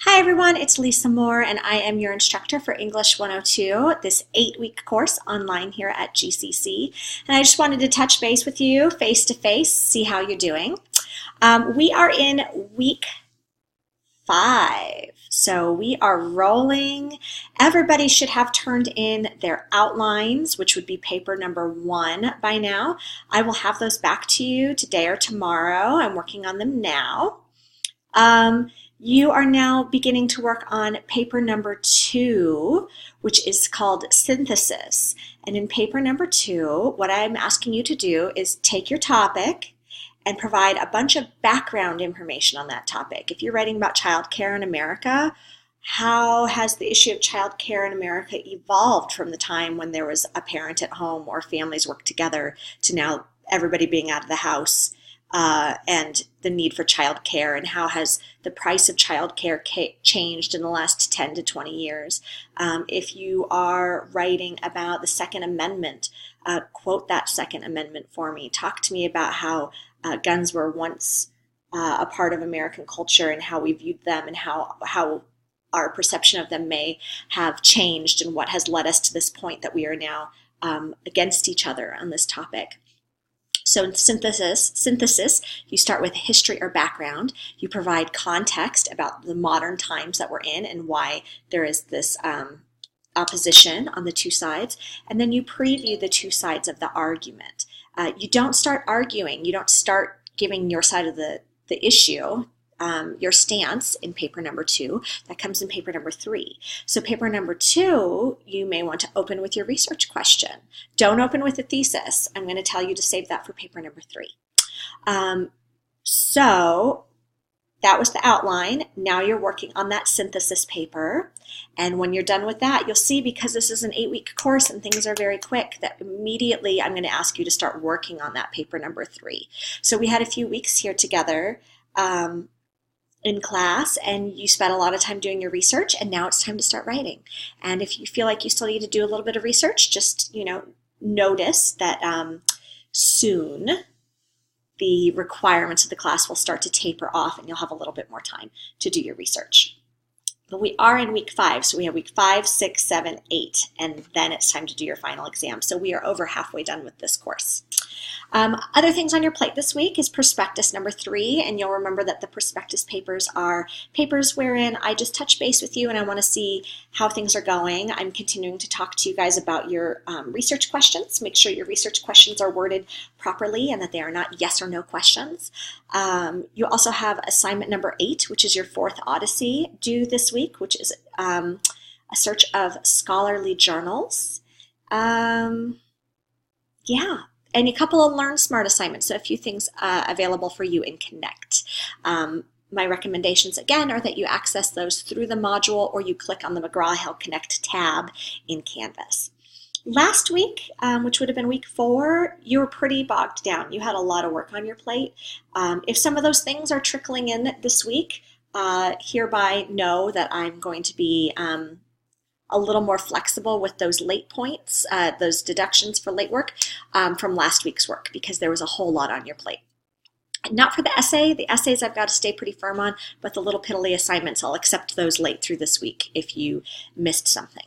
Hi everyone, it's Lisa Moore and I am your instructor for English 102, this 8-week course online here at GCC. And I just wanted to touch base with you face to face, see how you're doing. We are in week 5, so we are rolling. Everybody should have turned in their outlines, which would be paper number 1 by now. I will have those back to you today or tomorrow. I'm working on them now. You are now beginning to work on paper number 2, which is called synthesis. And in paper number 2, what I'm asking you to do is take your topic and provide a bunch of background information on that topic. If you're writing about childcare in America, how has the issue of childcare in America evolved from the time when there was a parent at home or families worked together to now everybody being out of the house? And the need for childcare, and how has the price of childcare changed in the last 10 to 20 years. If you are writing about the Second Amendment, quote that Second Amendment for me. Talk to me about how guns were once a part of American culture and how we viewed them and how our perception of them may have changed and what has led us to this point that we are now against each other on this topic. So in synthesis, you start with history or background. You provide context about the modern times that we're in and why there is this opposition on the two sides. And then you preview the two sides of the argument. You don't start arguing. You don't start giving your side of the issue, your stance in paper number 2. That comes in paper number 3. So paper number 2, you may want to open with your research question. Don't open with a thesis. I'm going to tell you to save that for paper number 3. So that was the outline. Now you're working on that synthesis paper. And when you're done with that, you'll see, because this is an 8-week course and things are very quick, that immediately I'm going to ask you to start working on that paper number 3. So we had a few weeks here together in class, and you spent a lot of time doing your research, and now it's time to start writing. And if you feel like you still need to do a little bit of research, just notice that soon the requirements of the class will start to taper off and you'll have a little bit more time to do your research. But we are in week 5, so we have week 5, 6, 7, 8, and then it's time to do your final exam. So we are over halfway done with this course. Other things on your plate this week is prospectus number 3, and you'll remember that the prospectus papers are papers wherein I just touch base with you and I want to see how things are going. I'm continuing to talk to you guys about your research questions. Make sure your research questions are worded properly and that they are not yes or no questions. You also have assignment number 8, which is your 4th Odyssey, due this week, which is a search of scholarly journals. Yeah. And a couple of Learn Smart assignments, so a few things available for you in Connect. My recommendations, again, are that you access those through the module or you click on the McGraw-Hill Connect tab in Canvas. Last week, which would have been week 4, you were pretty bogged down. You had a lot of work on your plate. If some of those things are trickling in this week, hereby know that I'm going to be a little more flexible with those late points, those deductions for late work from last week's work, because there was a whole lot on your plate. Not for the essay. The essays I've got to stay pretty firm on, but the little piddly assignments, I'll accept those late through this week if you missed something.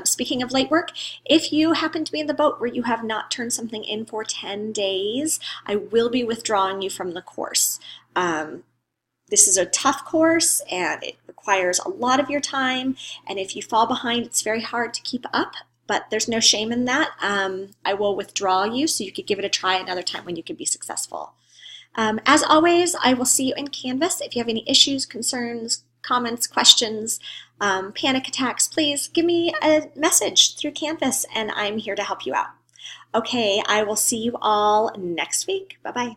Speaking of late work, if you happen to be in the boat where you have not turned something in for 10 days, I will be withdrawing you from the course. This is a tough course and it requires a lot of your time, and if you fall behind, it's very hard to keep up, but there's no shame in that. I will withdraw you so you could give it a try another time when you can be successful. As always, I will see you in Canvas. If you have any issues, concerns, comments, questions, panic attacks, please give me a message through Canvas and I'm here to help you out. Okay, I will see you all next week. Bye-bye.